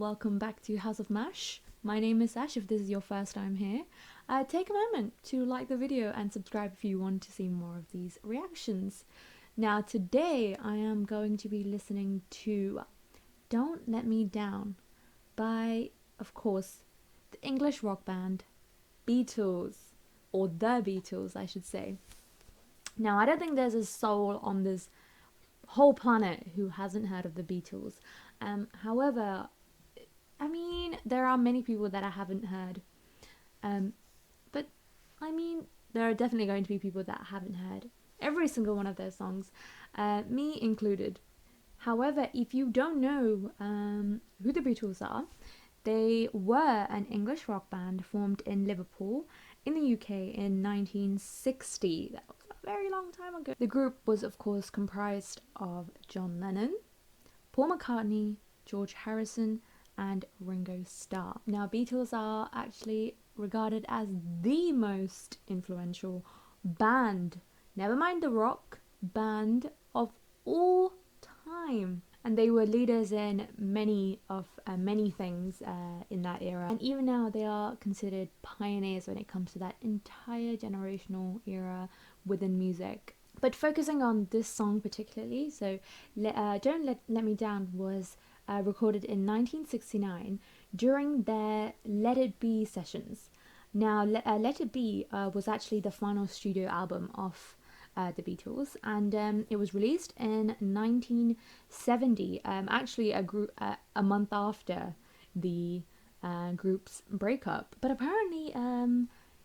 welcome back to House of Mash. My name is Ash if this is your first time here. Take a moment to like the video and subscribe if you want to see more of these reactions. Now today I am going to be listening to Don't Let Me Down by, of course, the English rock band Beatles, or the Beatles I should say. Now I don't think there's a soul on this whole planet who hasn't heard of the Beatles. However, I mean, there are many people that I haven't heard. But I mean, there are definitely going to be people that haven't heard every single one of their songs, me included. However, if you don't know who the Beatles are, they were an English rock band formed in Liverpool in the UK in 1960. That was a very long time ago. The group was, of course, comprised of John Lennon, Paul McCartney, George Harrison, and Ringo Starr. Now, Beatles are actually regarded as the most influential band, never mind the rock, band of all time. And they were leaders in many things in that era. And even now they are considered pioneers when it comes to that entire generational era within music. But focusing on this song particularly, so Don't Let Me Down was recorded in 1969 during their Let It Be sessions. Now, Let It Be was actually the final studio album of the Beatles, and it was released in 1970, actually a month after the group's breakup. But apparently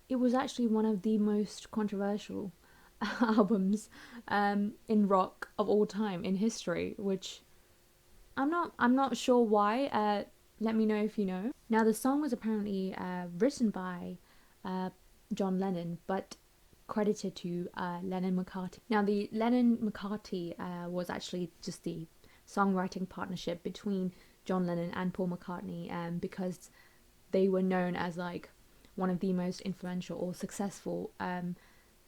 it was actually one of the most controversial albums in rock of all time in history, which I'm not sure why. Let me know if you know. Now, the song was apparently written by John Lennon, but credited to Lennon-McCartney. Now, the Lennon-McCartney was actually just the songwriting partnership between John Lennon and Paul McCartney, because they were known as like one of the most influential or successful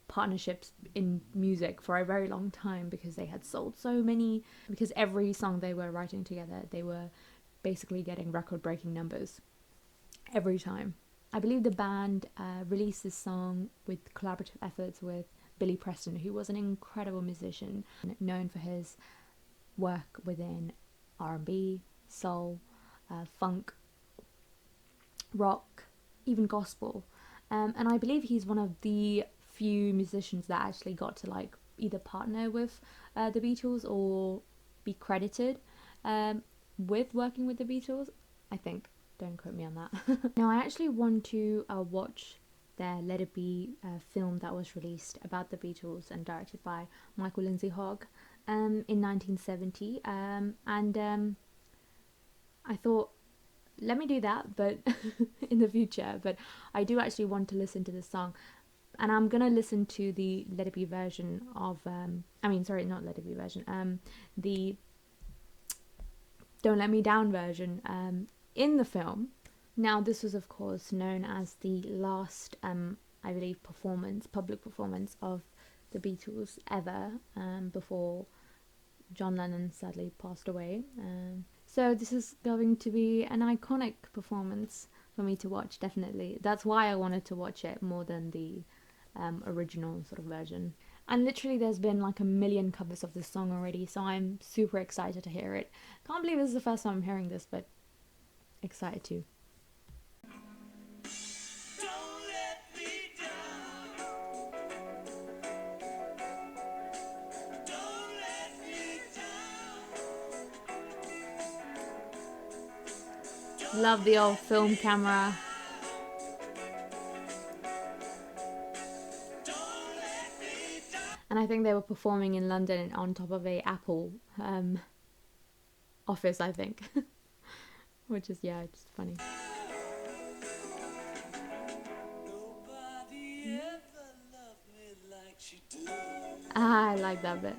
partnerships in music for a very long time, because they had sold so many, because every song they were writing together, they were basically getting record-breaking numbers every time. I believe the band released this song with collaborative efforts with Billy Preston, who was an incredible musician, known for his work within R&B, soul, funk, rock, even gospel. And I believe he's one of the few musicians that actually got to like either partner with the Beatles or be credited with working with the Beatles, I think. Don't quote me on that. Now, I actually want to watch their Let It Be film that was released about the Beatles and directed by Michael Lindsay Hogg in 1970. And I thought, let me do that, but in the future. But I do actually want to listen to this song. And I'm going to listen to the Let It Be version of... not Let It Be version. The Don't Let Me Down version in the film. Now, this was of course known as the last, I believe, public performance of the Beatles ever, before John Lennon sadly passed away. So this is going to be an iconic performance for me to watch, definitely. That's why I wanted to watch it more than the original sort of version. And literally there's been like a million covers of this song already, so I'm super excited to hear it. Can't believe this is the first time I'm hearing this, but excited too. Love the old film camera. And I think they were performing in London on top of a Apple office, I think. Which is, yeah, just funny. I like that bit.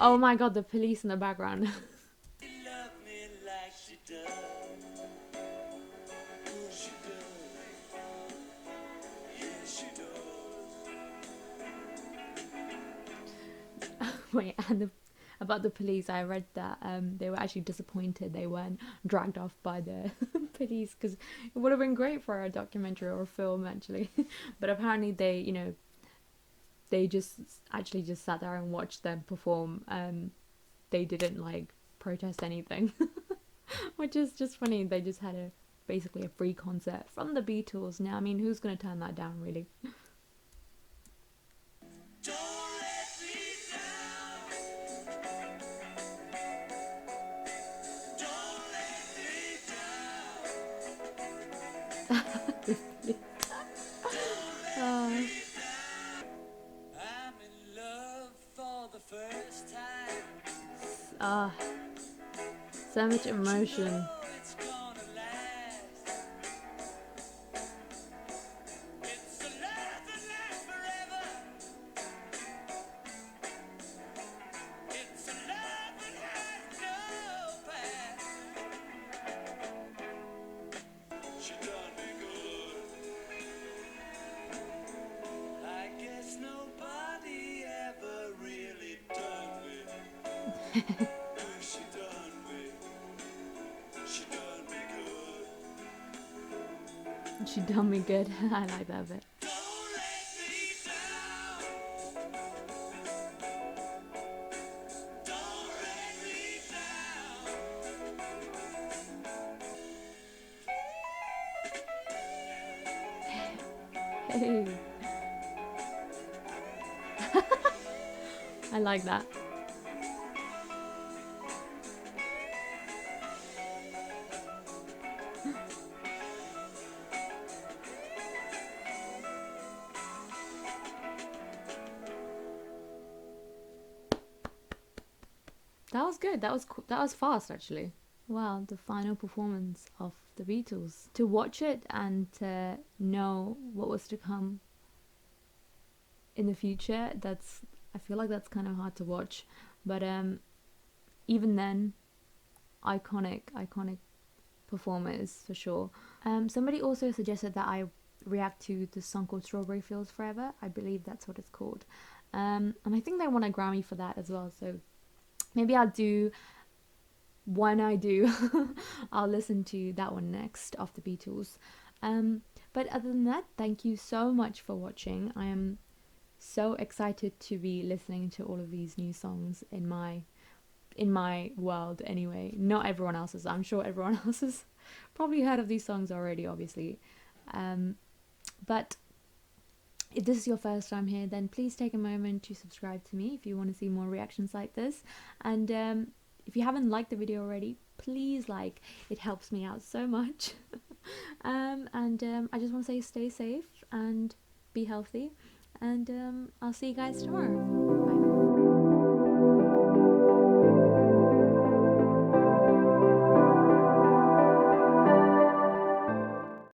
Oh my god, the police in the background. Wait, and about the police, I read that they were actually disappointed they weren't dragged off by the police, because it would have been great for a documentary or a film actually. But apparently they just actually just sat there and watched them perform. They didn't like protest anything, which is just funny. They just had basically a free concert from the Beatles. Now, I mean, who's gonna turn that down, really? uh, uh, so much emotion. She done me good. I like that bit. Hey. I like that. That was good. That was fast actually. Wow, the final performance of the Beatles. To watch it and to know what was to come in the future, I feel like that's kind of hard to watch. But even then, iconic performers for sure. Somebody also suggested that I react to the song called Strawberry Fields Forever. I believe that's what it's called. And I think they won a Grammy for that as well. So maybe I'll do, when I do, I'll listen to that one next of the Beatles. But other than that, thank you so much for watching. I am so excited to be listening to all of these new songs in my world anyway. Not everyone else's. I'm sure everyone else has probably heard of these songs already, obviously. But if this is your first time here, then please take a moment to subscribe to me if you want to see more reactions like this. And if you haven't liked the video already, please like. It helps me out so much. And I just want to say stay safe and be healthy. And I'll see you guys tomorrow. Bye.